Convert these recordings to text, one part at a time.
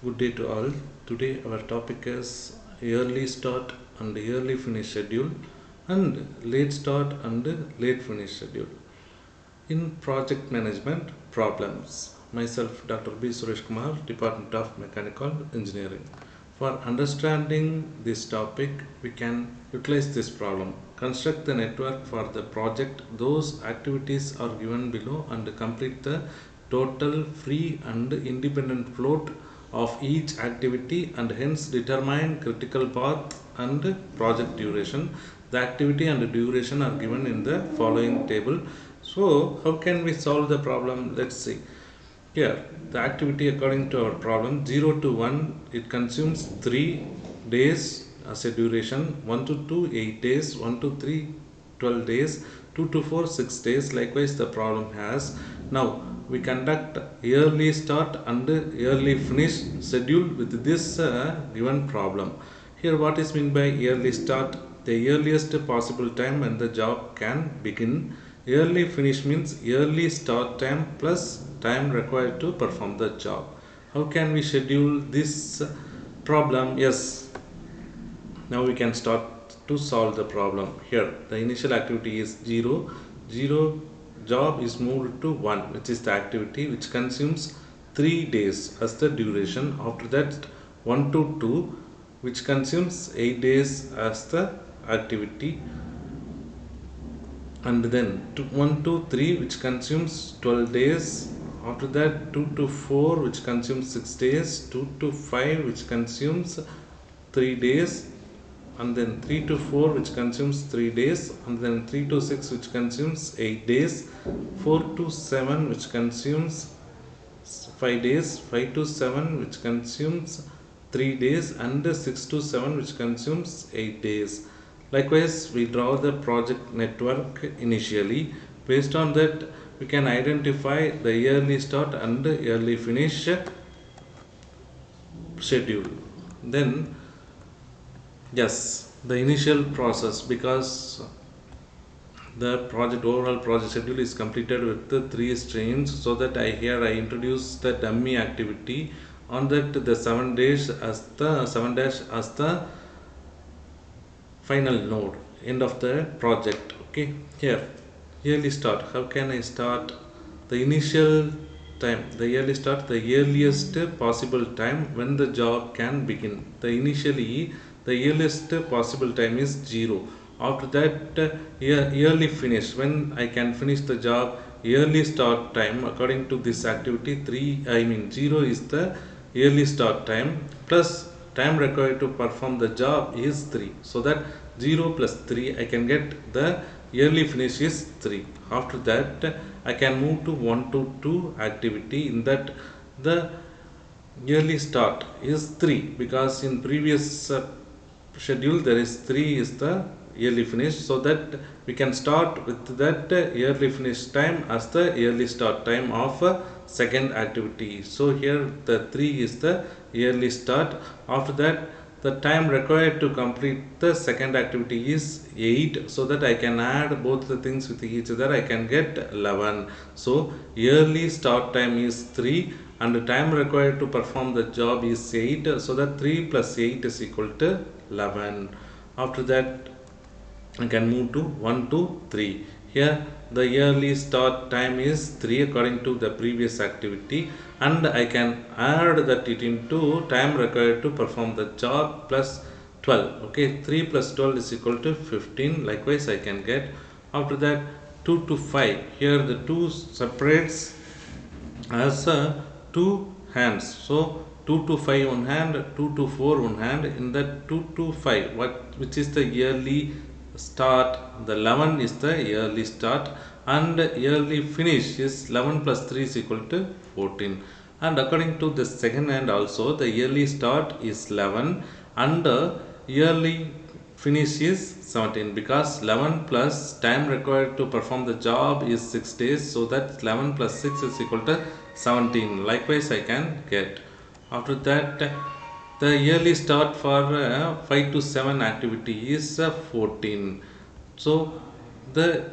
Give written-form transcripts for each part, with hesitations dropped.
Good day to all. Today our topic is early start and early finish schedule and late start and late finish schedule in project management problems. Myself Dr. B. Suresh Kumar, Department of Mechanical Engineering. For understanding this topic, we can utilize this problem. Construct the network for the project. Those activities are given below and complete the total free and independent float of each activity and hence determine critical path and project duration. The activity and duration are given in the following table. So, how can we solve the problem? Let's see. Here, the activity according to our problem 0 to 1, it consumes 3 days as a duration, 1 to 2, 8 days, 1 to 3, 12 days, 2 to 4, 6 days. Likewise, the problem has. Now, we conduct early start and early finish schedule with this given problem. Here, what is meant by early start? The earliest possible time when the job can begin. Early finish means early start time plus time required to perform the job. How can we schedule this problem? Yes, now we can start to solve the problem. Here, the initial activity is 0. 0 job is moved to 1, which is the activity which consumes 3 days as the duration. After that, 1 to 2, which consumes 8 days as the activity, and then 1 to 3 which consumes 12 days. After that 2 to 4 which consumes 6 days, 2 to 5 which consumes 3 days, and then 3 to 4 which consumes 3 days, and then 3 to 6 which consumes 8 days, 4 to 7 which consumes 5 days, 5 to 7 which consumes 3 days, and 6 to 7 which consumes 8 days. Likewise, we draw the project network initially. Based on that, we can identify the early start and early finish schedule. Then, yes, the initial process, because the project overall project schedule is completed with the 3 streams, so that I introduce the dummy activity on that the 7 dash as the final node, end of the project. Okay, here early start. How can I start? The initial time, the early start, the earliest possible time when the job can begin. The earliest possible time is 0. After that, early finish, when I can finish the job. Early start time according to this activity 0 is the early start time plus time required to perform the job is 3, so that 0 plus 3 I can get the early finish is 3. After that, I can move to 1 to 2 activity. In that, the early start is 3, because in previous schedule there is 3 is the early finish, so that we can start with that early finish time as the early start time of second activity. So here the 3 is the early start. After that, the time required to complete the second activity is 8, so that I can add both the things with each other, I can get 11. So early start time is 3 and the time required to perform the job is 8, so that 3 plus 8 is equal to 11. After that, I can move to 1 to 3. Here the early start time is 3 according to the previous activity, and I can add that it into time required to perform the job plus 12. Okay, 3 plus 12 is equal to 15. Likewise, I can get. After that, 2 to 5. Here the 2 separates as two hands. So 2 to 5 one hand, 2 to 4 one hand. In that 2 to 5, which is the early start, the 11 is the early start, and early finish is 11 plus 3 is equal to 14. And according to the second hand also, the early start is 11 and early finish is 17, because 11 plus time required to perform the job is 6 days, so that 11 plus 6 is equal to 17. Likewise, I can get. After that, the yearly start for 5 to 7 activity is 14. So the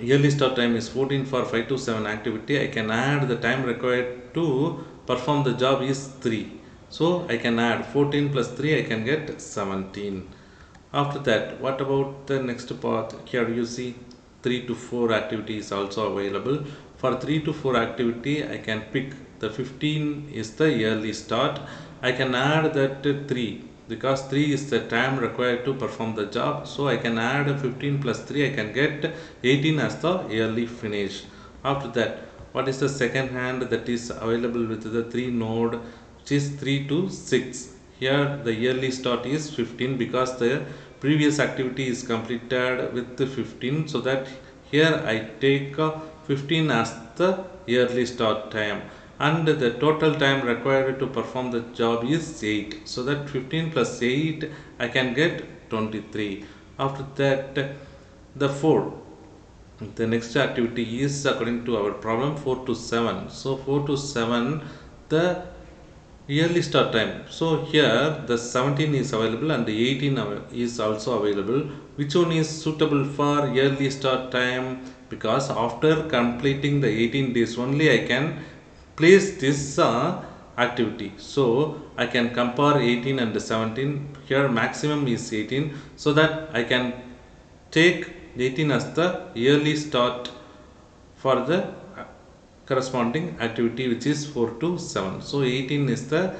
yearly start time is 14 for 5 to 7 activity. I can add the time required to perform the job is 3. So I can add 14 plus 3, I can get 17. After that, what about the next part? Here you see 3 to 4 activity is also available. For 3 to 4 activity, I can pick the 15 is the yearly start. I can add that 3 because 3 is the time required to perform the job. So I can add 15 plus 3, I can get 18 as the yearly finish. After that, what is the second hand that is available with the 3 node, which is 3 to 6. Here the yearly start is 15 because the previous activity is completed with the 15, so that here I take 15 as the yearly start time, and the total time required to perform the job is 8, so that 15 plus 8 I can get 23. After that, the 4, the next activity is according to our problem 4 to 7. So 4 to 7, the yearly start time. So here the 17 is available and the 18 is also available. Which one is suitable for yearly start time? Because after completing the 18 days only I can place this activity. So I can compare 18 and 17. Here maximum is 18, so that I can take 18 as the yearly start for the corresponding activity, which is 4 to 7. So 18 is the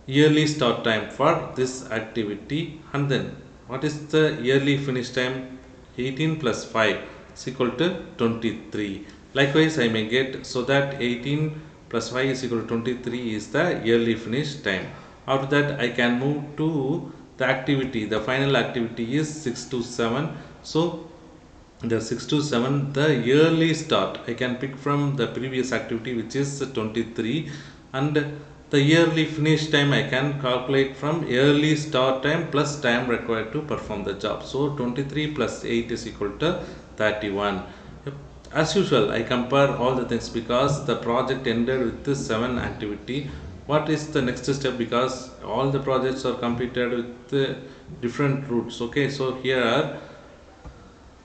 yearly start time for this activity. And then what is the yearly finish time? 18 plus 5 is equal to 23. Likewise I may get, so that 18 plus 5 is equal to 23 is the yearly finish time. After that I can move to the activity. The final activity is 6 to 7. So the 6 to 7, the yearly start I can pick from the previous activity, which is 23, and the yearly finish time I can calculate from yearly start time plus time required to perform the job. So 23 plus 8 is equal to 31. As usual I compare all the things because the project ended with this 7 activity. What is the next step? Because all the projects are completed with different routes. Okay, so here are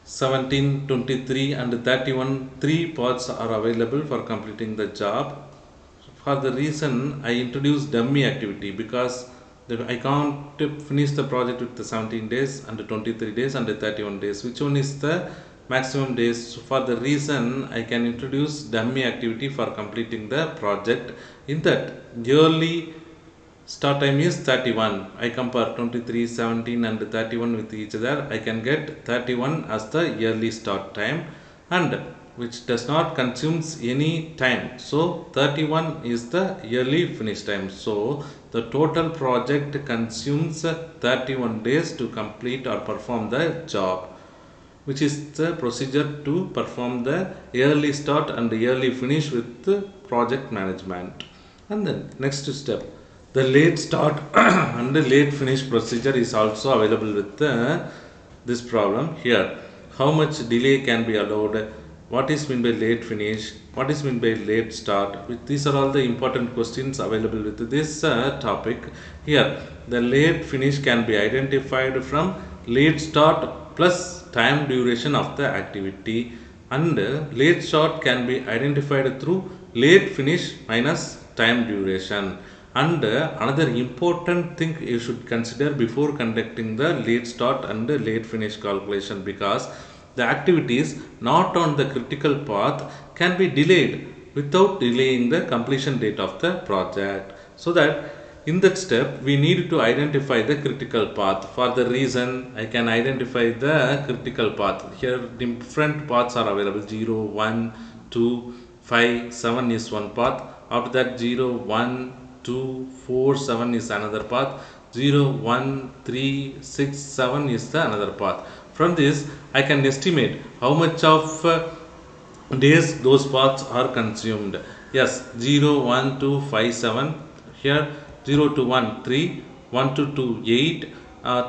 17, 23 and 31, 3 parts are available for completing the job. For the reason I introduced dummy activity, because I can't finish the project with the 17 days and the 23 days and the 31 days. Which one is the maximum days? So for the reason I can introduce dummy activity for completing the project. In that, yearly start time is 31. I compare 23, 17 and 31 with each other. I can get 31 as the yearly start time, and which does not consumes any time. So 31 is the yearly finish time. So the total project consumes 31 days to complete or perform the job, which is the procedure to perform the yearly start and the yearly finish with the project management. And then next step, the late start and the late finish procedure is also available with this problem. Here, how much delay can be allowed? What is meant by late finish? What is meant by late start? These are all the important questions available with this topic. Here, the late finish can be identified from late start plus time duration of the activity, and late start can be identified through late finish minus time duration. And another important thing you should consider before conducting the late start and the late finish calculation, because the activities not on the critical path can be delayed without delaying the completion date of the project. So that in that step we need to identify the critical path. For the reason I can identify the critical path. Here different paths are available: 0, 1, 2, 5, 7 is one path. After that 0, 1, 2, 4, 7 is another path. 0, 1, 3, 6, 7 is the another path. From this I can estimate how much of days those paths are consumed. Yes, 0, 1, 2, 5, 7. Here 0 to 1, 3, 1 to 2, 8,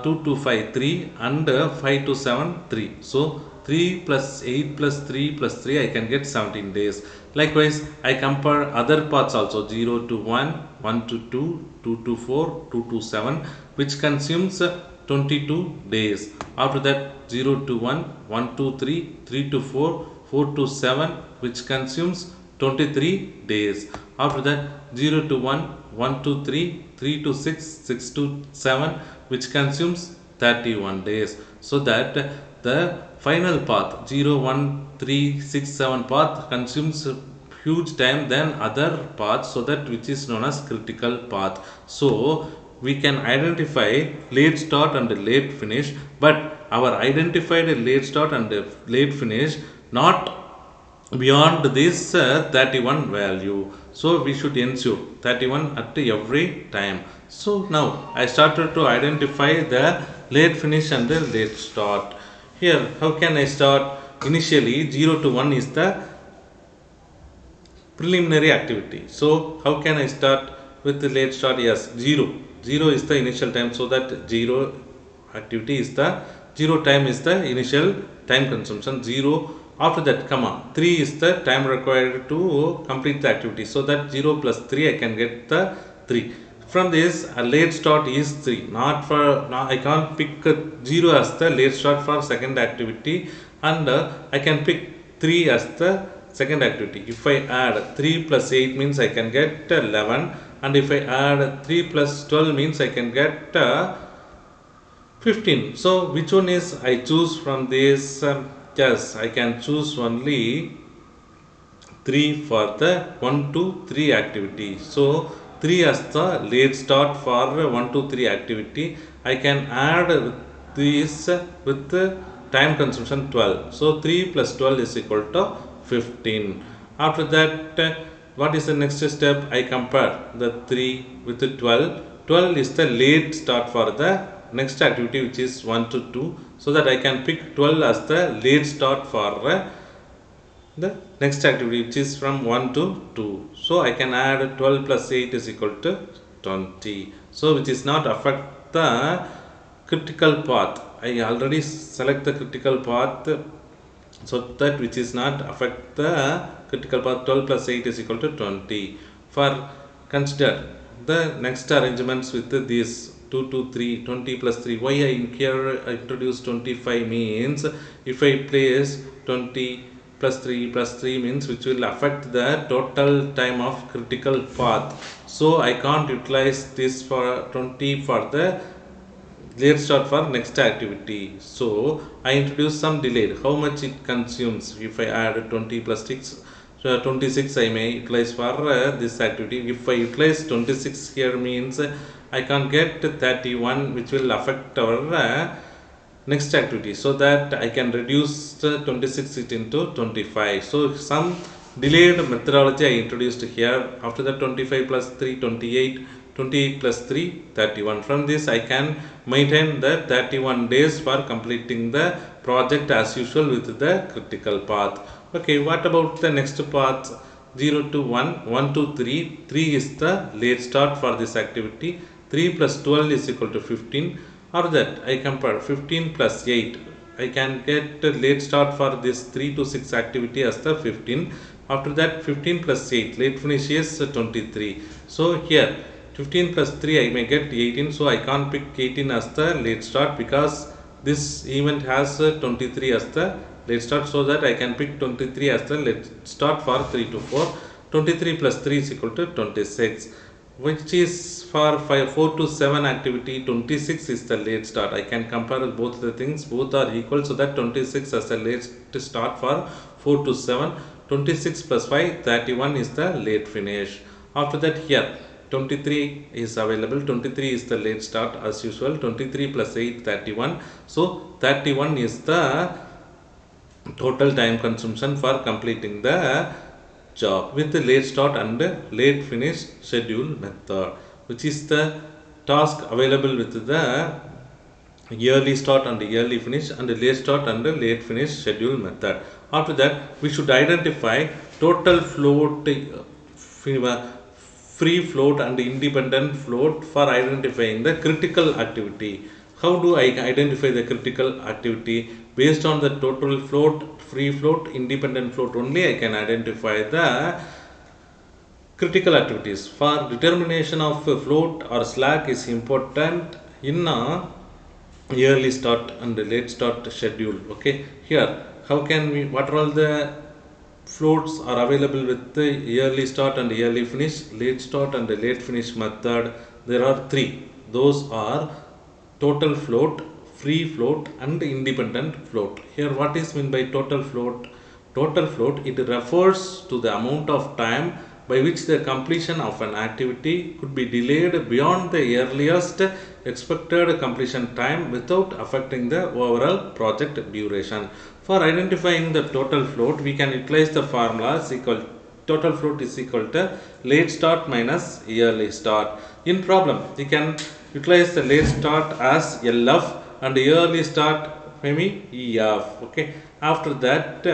2 to 5, 3, and 5 to 7, 3. So 3 plus 8 plus 3 plus 3, I can get 17 days. Likewise, I compare other paths also: 0 to 1, 1 to 2, 2 to 4, 2 to 7, which consumes 22 days. After that 0 to 1, 1 to 3, 3 to 4, 4 to 7, which consumes 23 days. After that 0 to 1, 1 to 3, 3 to 6, 6 to 7, which consumes 31 days. So that the final path 0, 1, 3, 6, 7 path consumes huge time than other paths, so that which is known as critical path. So we can identify late start and late finish, but our identified late start and late finish not beyond this 31 value. So we should ensure 31 at every time. So now I started to identify the late finish and the late start. Here how can I start? Initially 0 to 1 is the preliminary activity. So how can I start with the late start? Yes, 0 is the initial time, so that 0 activity is the 0 time is the initial time consumption 0. After that, come on, 3 is the time required to complete the activity, so that 0 plus 3 I can get the 3. From this a late start is 3, not for now I can't pick 0 as the late start for second activity, and I can pick 3 as the second activity. If I add 3 plus 8 means I can get 11, and if I add 3 plus 12 means I can get 15. So which one is I choose from this? Yes, I can choose only 3 for the 1 to 3 activity. So 3 as the late start for 1 to 3 activity. I can add this with the time consumption 12. So 3 plus 12 is equal to 15. After that, what is the next step? I compare the 3 with the 12. 12 is the late start for the next activity, which is 1 to 2, so that I can pick 12 as the late start for the next activity, which is from 1 to 2. So I can add 12 plus 8 is equal to 20. So which is not affect the critical path. I already select the critical path, so that which is not affect the critical path. 12 plus 8 is equal to 20. For consider the next arrangements with these 2 to 3, 20 plus 3. Why I here introduce 25 means, if I place 20 plus 3 plus 3 means which will affect the total time of critical path. So I can't utilize this for 20 for the late start for next activity. So I introduce some delayed. How much it consumes? If I add 20 plus 6, 26 I may utilize for this activity. If I utilize 26 here means I can get 31, which will affect our next activity, so that I can reduce 26 it into 25. So some delayed methodology I introduced here. After that 25 plus 3, 28, 28 plus 3, 31. From this I can maintain the 31 days for completing the project as usual with the critical path. Okay, what about the next path? 0 to 1, 1 to 3. 3 is the late start for this activity. 3 plus 12 is equal to 15. After that I compare 15 plus 8. I can get a late start for this 3 to 6 activity as the 15. After that 15 plus 8, late finish is 23. So here 15 plus 3 I may get 18. So I can't pick 18 as the late start, because this event has 23 as the late start, so that I can pick 23 as the late start for 3 to 4. 23 plus 3 is equal to 26, which is for 4 to 7 activity. 26 is the late start. I can compare both the things, both are equal, so that 26 as the late start for 4 to 7. 26 plus 5, 31 is the late finish. After that here 23 is available. 23 is the late start as usual. 23 plus 8, 31. So 31 is the total time consumption for completing the job with the late start and late finish schedule method, which is the task available with the early start and early finish, and late start and late finish schedule method. After that we should identify total float, free float and independent float for identifying the critical activity. How do I identify the critical activity? Based on the total float, free float, independent float only I can identify the critical activities. For determination of float or slack is important in early start and late start schedule. Okay, here how can we, what are all the floats are available with the early start and early finish, late start and late finish method. There are three. Those are total float, free float, and independent float. Here, what is meant by total float? Total float, it refers to the amount of time by which the completion of an activity could be delayed beyond the earliest expected completion time without affecting the overall project duration. For identifying the total float, we can utilize the formula is equal total float is equal to late start minus early start. In problem, we can utilize the late start as LF and the early start maybe EF. Okay. After that,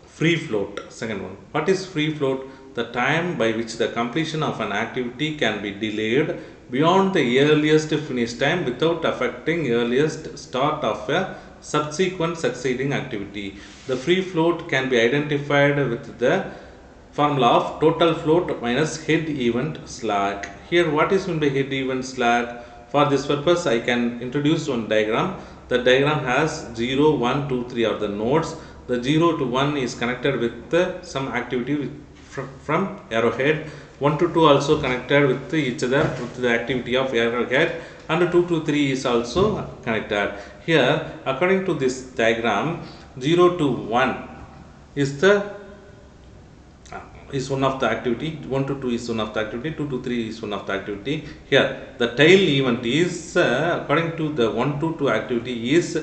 free float, second one. What is free float? The time by which the completion of an activity can be delayed beyond the earliest finish time without affecting earliest start of a subsequent succeeding activity. The free float can be identified with the formula of total float minus head event slack. Here, what is meant by head event slack? For this purpose, I can introduce one diagram. The diagram has 0, 1, 2, 3 are the nodes. The 0 to 1 is connected with some activity from arrowhead. 1 to 2 also connected with each other with the activity of arrowhead, and 2 to 3 is also connected. Here, according to this diagram, 0 to 1 is the is one of the activity, 1 to 2 is one of the activity, 2 to 3 is one of the activity. Here, the tail event is according to the 1 to 2 activity is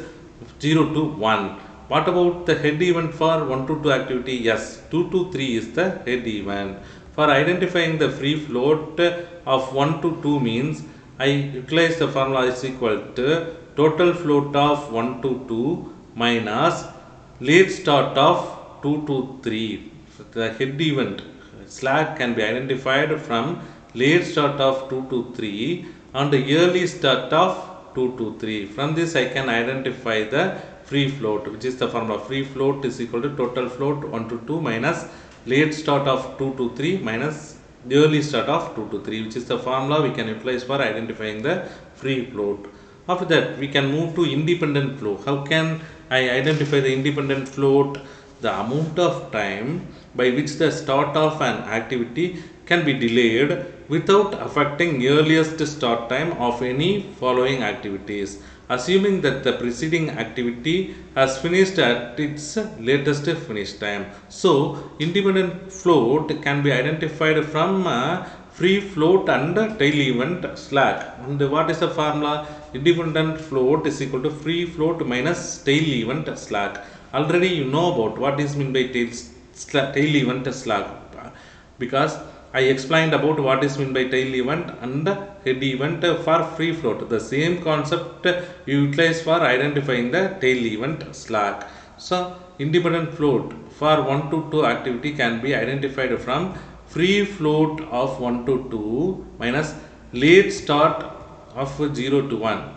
0 to 1. What about the head event for 1 to 2 activity? Yes, 2 to 3 is the head event. For identifying the free float of 1 to 2 means I utilize the formula is equal to total float of 1 to 2 minus late start of 2 to 3. The head event slack can be identified from late start of 2 to 3 and the early start of 2 to 3. From this I can identify the free float, which is the formula free float is equal to total float 1 to 2 minus late start of 2 to 3 minus the early start of 2 to 3, which is the formula we can utilize for identifying the free float. After that, we can move to independent float. How can I identify the independent float? The amount of time by which the start of an activity can be delayed without affecting earliest start time of any following activities, assuming that the preceding activity has finished at its latest finish time. So, independent float can be identified from free float and tail event slack. And what is the formula? Independent float is equal to free float minus tail event slack. Already you know about what is meant by tail event slack, because I explained about what is meant by tail event and head event for free float. The same concept you utilize for identifying the tail event slack. So, independent float for 1 to 2 activity can be identified from free float of 1 to 2 minus late start of 0 to 1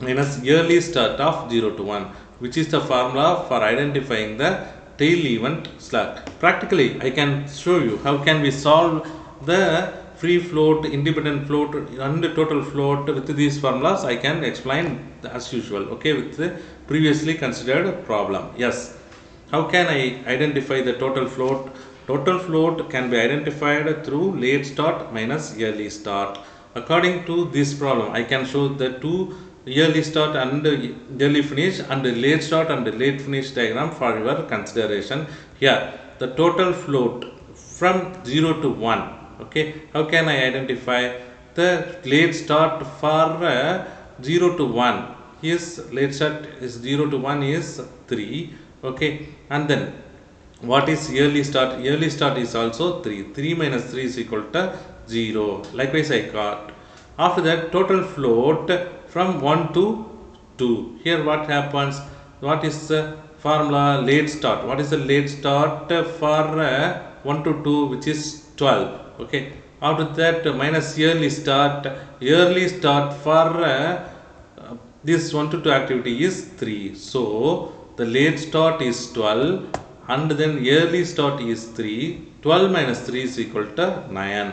minus early start of 0 to 1, which is the formula for identifying the tail event slack. Practically, I can show you how can we solve the free float, independent float and total float with these formulas. I can explain as usual, okay, with the previously considered problem. Yes, how can I identify the total float? Total float can be identified through late start minus early start. According to this problem, I can show the two early start and early finish and late start and late finish diagram for your consideration. Here, the total float from 0 to 1. Okay, how can I identify the late start for 0 to 1? His late start is 0 to 1 is 3. Okay, and then what is early start? Early start is also 3. 3 minus 3 is equal to 0. Likewise, I got. After that, total float from 1 to 2. Here, what happens? What is the formula? Late start. What is the late start for 1 to 2, which is 12? Okay. After that, minus early start. Early start for this 1 to 2 activity is 3. So, the late start is 12 and then early start is 3. 12 minus 3 is equal to 9.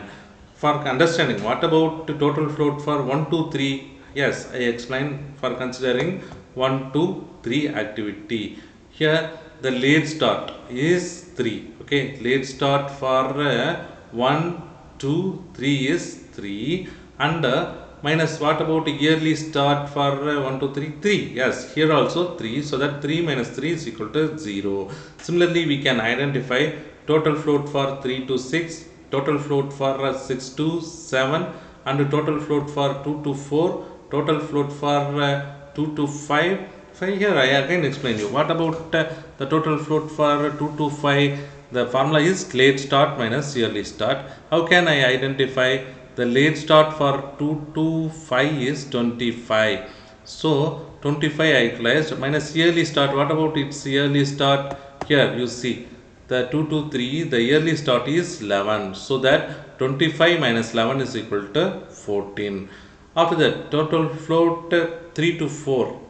For understanding, what about the total float for 1 to 3? Yes, I explained for considering 1 to 3 activity. Here, the late start is 3. Okay, late start for 1 2 3 is 3, and minus what about yearly start for 1 2 3 3. Yes, here also 3, so that 3 minus 3 is equal to 0. Similarly, we can identify total float for 3 to 6, total float for 6 to 7, and total float for 2 to 4, total float for 2 to 5. So here I again explain you. What about the total float for 2 to 5? The formula is late start minus early start. How can I identify the late start for 2 to 5 is 25. So 25 I utilized minus yearly start. What about its yearly start? Here you see the 2 to 3, the yearly start is 11. So that 25 minus 11 is equal to 14. After that, total float 3 to 4.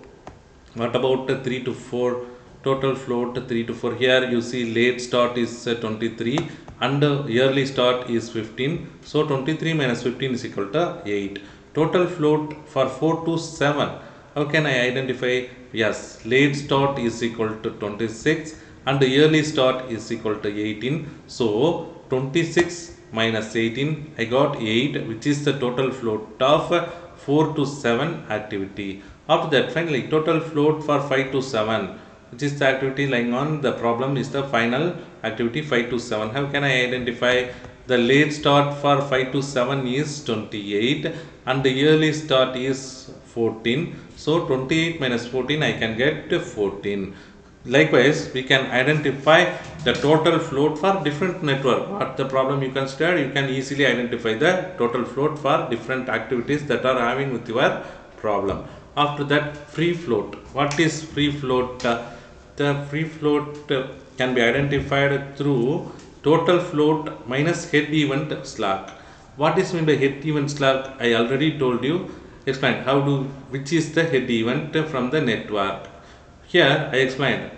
What about 3 to 4? Total float 3 to 4. Here you see late start is 23 and yearly start is 15. So 23 minus 15 is equal to 8. Total float for 4 to 7. How can I identify? Yes, late start is equal to 26 and the yearly start is equal to 18. So 26 minus 18, I got 8, which is the total float of 4 to 7 activity. After that, finally, total float for 5 to 7, which is the activity lying on the problem, is the final activity 5 to 7. How can I identify? The late start for 5 to 7 is 28 and the yearly start is 14. So 28 minus 14, I can get 14. Likewise, we can identify the total float for different network. What the problem you consider, you can easily identify the total float for different activities that are having with your problem. After that, free float. What is free float? The free float can be identified through total float minus head event slack. What is meant by head event slack? I already told you. Explain how do, which is the head event from the network. Here I explained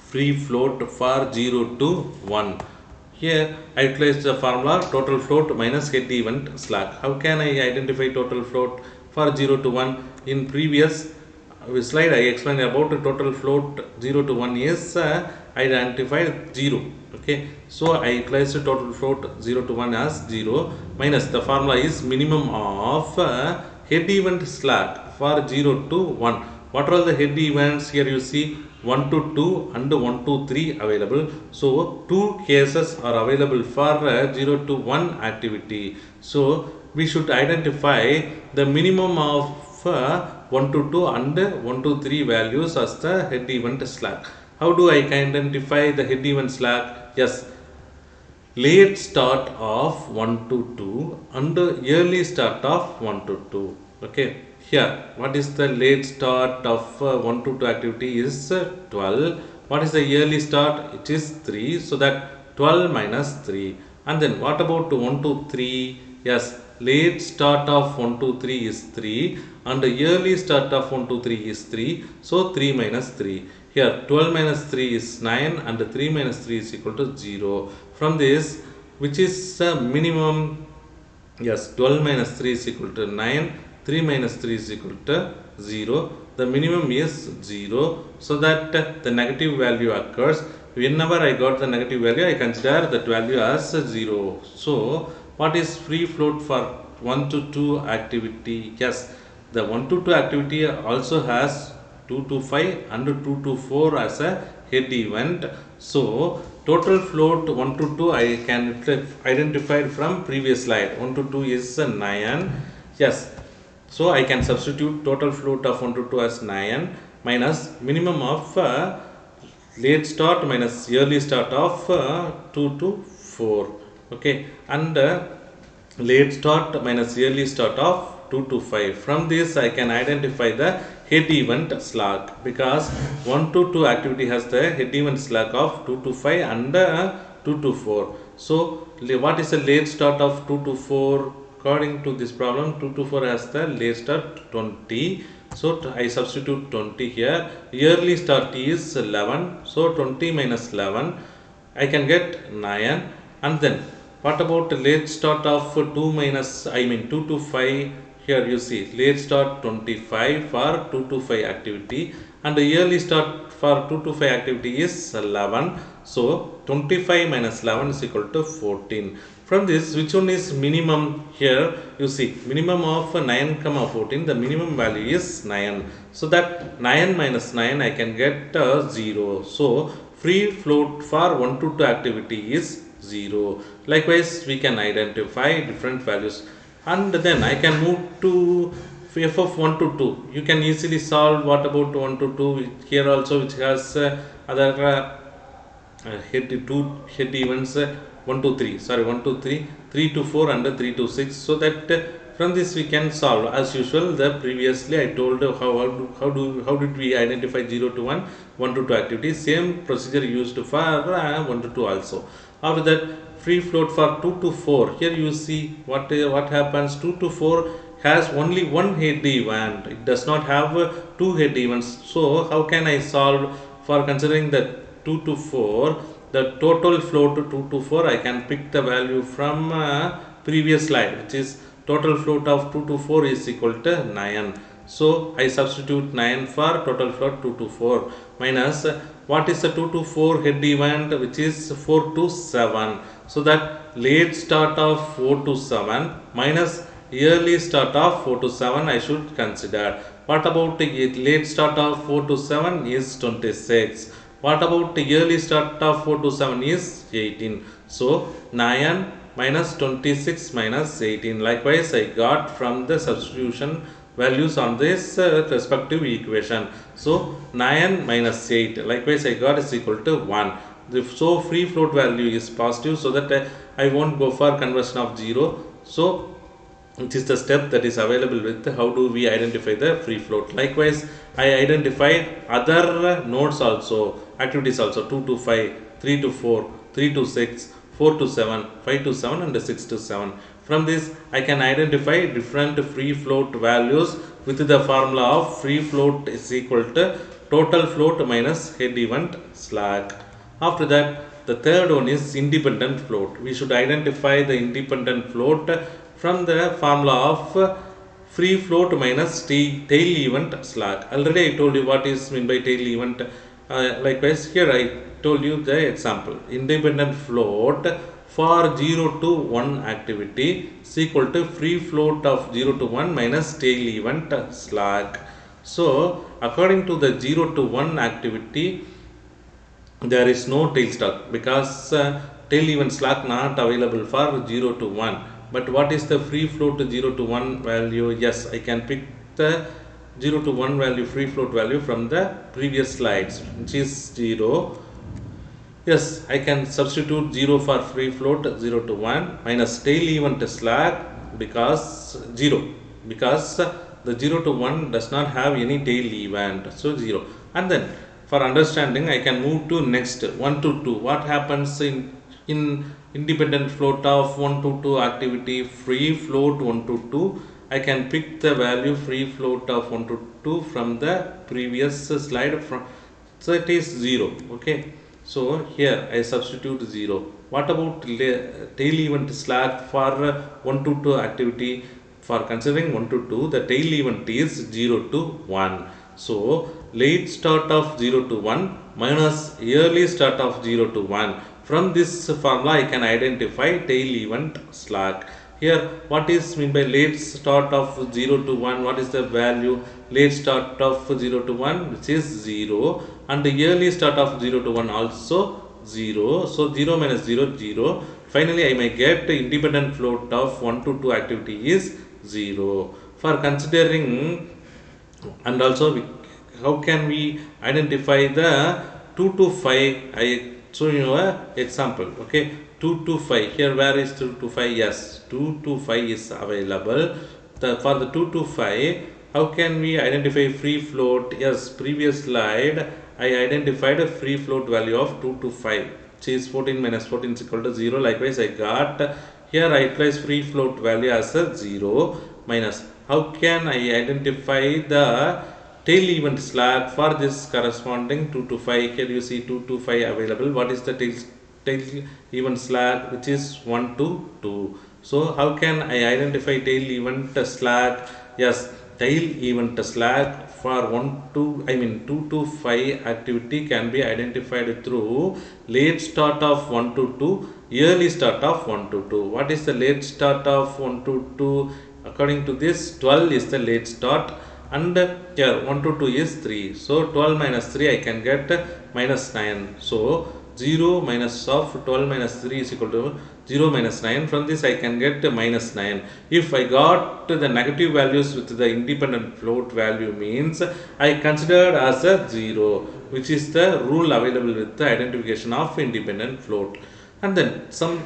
free float for 0 to 1. Here I utilize the formula total float minus head event slack. How can I identify total float for 0 to 1? In previous slide I explained about the total float 0 to 1 is identified 0. Okay, so I utilize the total float 0 to 1 as 0 minus the formula is minimum of head event slack for 0 to 1. What are all the head events? Here you see 1 to 2 and 1 to 3 available. So 2 cases are available for 0 to 1 activity. So we should identify the minimum of 1 to 2 and 1 to 3 values as the head event slack. How do I identify the head event slack? Yes, late start of 1 to 2 and early start of 1 to 2. Okay, here what is the late start of 1 to 2 activity is 12. What is the early start? It is 3. So that 12 minus 3. And then what about 1 to 3? Yes, late start of 1 to 3 is 3 and the early start of 1 to 3 is 3. So 3 minus 3. Here 12 minus 3 is 9 and 3 minus 3 is equal to 0. From this, which is minimum? Yes, 12 minus 3 is equal to 9. 3 minus 3 is equal to 0. The minimum is 0. So that the negative value occurs. Whenever I got the negative value, I consider that value as 0. So what is free float for 1 to 2 activity? Yes, the 1 to 2 activity also has 2 to 5 and 2 to 4 as a head event. So total float 1 to 2 I can identify from previous slide. 1 to 2 is 9. Yes, so I can substitute total float of 1 to 2 as 9 minus minimum of late start minus early start of 2 to 4. Okay, and late start minus early start of 2 to 5. From this I can identify the head event slack, because 1 to 2 activity has the head event slack of 2 to 5 and 2 to 4. So what is the late start of 2 to 4? According to this problem, 2 to 4 has the late start 20. So I substitute 20 here. Yearly start is 11. So 20 minus 11, I can get 9. And then what about late start of 2 to 5? Here you see late start 25 for 2 to 5 activity, and the yearly start for 2 to 5 activity is 11. So 25 minus 11 is equal to 14. From this, which one is minimum? Here you see minimum of 9 comma 14, the minimum value is 9. So that 9 minus 9 I can get 0. So free float for 1 to 2 activity is 0. Likewise, we can identify different values, and then I can move to f of 1 to 2. You can easily solve. What about 1 to 2? Here also, which has other two head events, 1 to 3, sorry, 1 to 3, 3 to 4, and 3 to 6. So that from this we can solve as usual. The previously I told how did we identify 0 to 1, 1 to 2 activities. Same procedure used for 1 to 2 also. After that, free float for 2 to 4. Here you see what happens. 2 to 4 has only one head event. It does not have two head events. So how can I solve? For considering that 2 to 4, the total float to 2 to 4, I can pick the value from previous slide, which is total float of 2 to 4 is equal to 9. So I substitute 9 for total float 2 to 4 minus what is the 2 to 4 head event, which is 4 to 7. So that late start of 4 to 7 minus early start of 4 to 7 I should consider. What about the late start of 4 to 7 is 26. What about the early start of 4 to 7 is 18. So 9 minus 26 minus 18. Likewise, I got from the substitution values on this respective equation. So 9 minus 8. Likewise, I got is equal to 1. So free float value is positive, so that I won't go for conversion of 0. So which is the step that is available with how do we identify the free float. Likewise, I identified other nodes also, activities also, 2 to 5, 3 to 4, 3 to 6, 4 to 7, 5 to 7, and 6 to 7. From this, I can identify different free float values with the formula of free float is equal to total float minus head event slack. After that, the third one is independent float. We should identify the independent float from the formula of free float minus tail event slack. Already I told you what is meant by tail event. Likewise, here I told you the example. Independent float for 0 to 1 activity is equal to free float of 0 to 1 minus tail event slack. So according to the 0 to 1 activity, there is no tail start because tail event slack not available for 0 to 1. But what is the free float to 0 to 1 value? Yes, I can pick the 0 to 1 value, free float value from the previous slides, which is 0. Yes, I can substitute 0 for free float 0 to 1 minus tail event slack because 0, because the 0 to 1 does not have any tail event, so 0. And then for understanding, I can move to next 1 to 2. What happens in independent float of 1 to 2 activity? Free float 1 to 2, I can pick the value free float of 1 to 2 from the previous slide, so it is 0. Okay, so here I substitute 0. What about tail event slack for 1 to 2 activity? For considering 1 to 2, the tail event is 0 to 1. So late start of 0 to 1 minus early start of 0 to 1. From this formula, I can identify tail event slack. Here, what is mean by late start of 0 to 1? What is the value? Late start of 0 to 1, which is 0, and the early start of 0 to 1 also 0. So 0 minus 0, 0. Finally, I may get independent float of 1 to 2 activity is 0. For considering, and also how can we identify the 2 to 5? I show you a example. Okay, 2 to 5. Here, where is 2 to 5? Yes, 2 to 5 is available. For the 2 to 5, how can we identify free float? Yes, previous slide I identified a free float value of 2 to 5, which is 14 minus 14 is equal to 0. Likewise, I got here I place free float value as a 0 minus. How can I identify the tail event slack for this corresponding 2 to 5? Here you see 2 to 5 available. What is the tail event slack, which is 1 to 2? So how can I identify tail event slack? Yes, tail event slack for 2 to 5 activity can be identified through late start of 1 to 2, early start of 1 to 2. What is the late start of 1 to 2? According to this, 12 is the late start, and here 1 to 2 is 3. So 12 minus 3 I can get minus 9. So 0 minus of 12 minus 3 is equal to 0 minus 9. From this I can get minus 9. If I got the negative values with the independent float value, means I considered as a 0, which is the rule available with the identification of independent float. And then some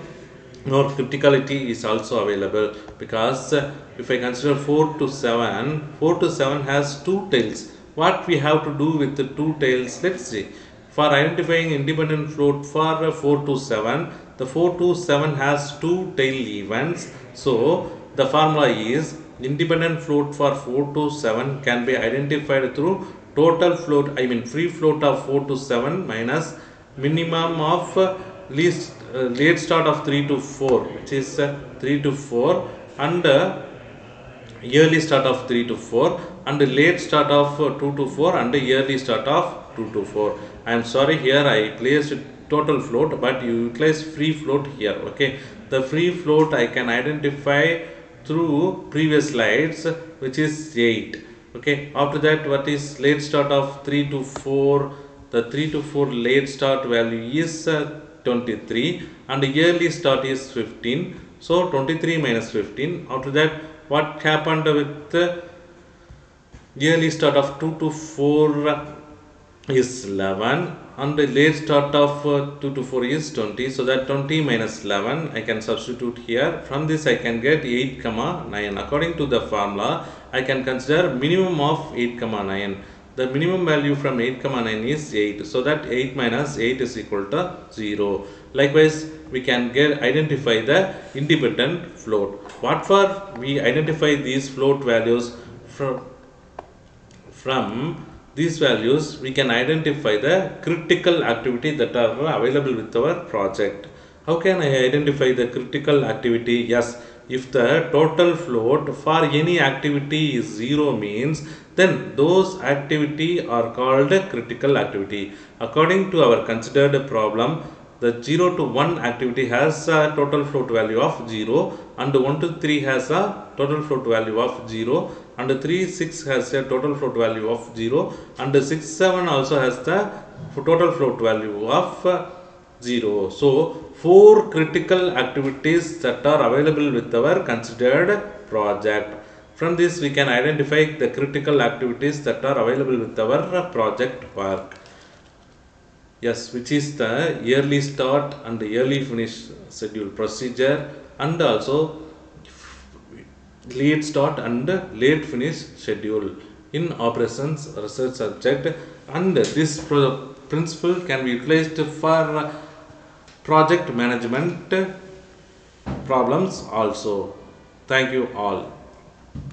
more criticality is also available, because if I consider 4 to 7, 4 to 7 has two tails. What we have to do with the two tails? Let's see. For identifying independent float for 4 to 7, the 4 to 7 has two tail events. So the formula is independent float for 4 to 7 can be identified through total float, free float of 4 to 7 minus minimum of late start of 3 to 4, which is 3 to 4, and early start of 3 to 4, and late start of 2 to 4, and early start of 2 to 4. I am sorry, here I placed total float, but you utilize free float here. Okay, the free float I can identify through previous slides, which is 8. Okay, after that, what is late start of 3 to 4? The 3 to 4 late start value is 23, and yearly start is 15. So 23 minus 15. After that, what happened with the yearly start of 2 to 4 is 11, and the late start of 2 to 4 is 20. So that 20 minus 11 I can substitute here. From this I can get 8 comma 9. According to the formula, I can consider minimum of 8 comma 9. The minimum value from 8 comma 9 is 8. So that 8 minus 8 is equal to 0. Likewise, we can identify the independent float. What for we identify these float values? From these values we can identify the critical activity that are available with our project. How can I identify the critical activity? Yes, if the total float for any activity is 0, means then those activity are called critical activity. According to our considered problem, the 0 to 1 activity has a total float value of 0, and 1 to 3 has a total float value of 0, and 3 6 has a total float value of 0, and 6 7 also has the total float value of 0. So 4 critical activities that are available with our considered project. From this we can identify the critical activities that are available with our project work. Yes, which is the yearly start and the yearly finish schedule procedure, and also late start and late finish schedule in operations research subject. And this principle can be utilized for project management problems also. Thank you all.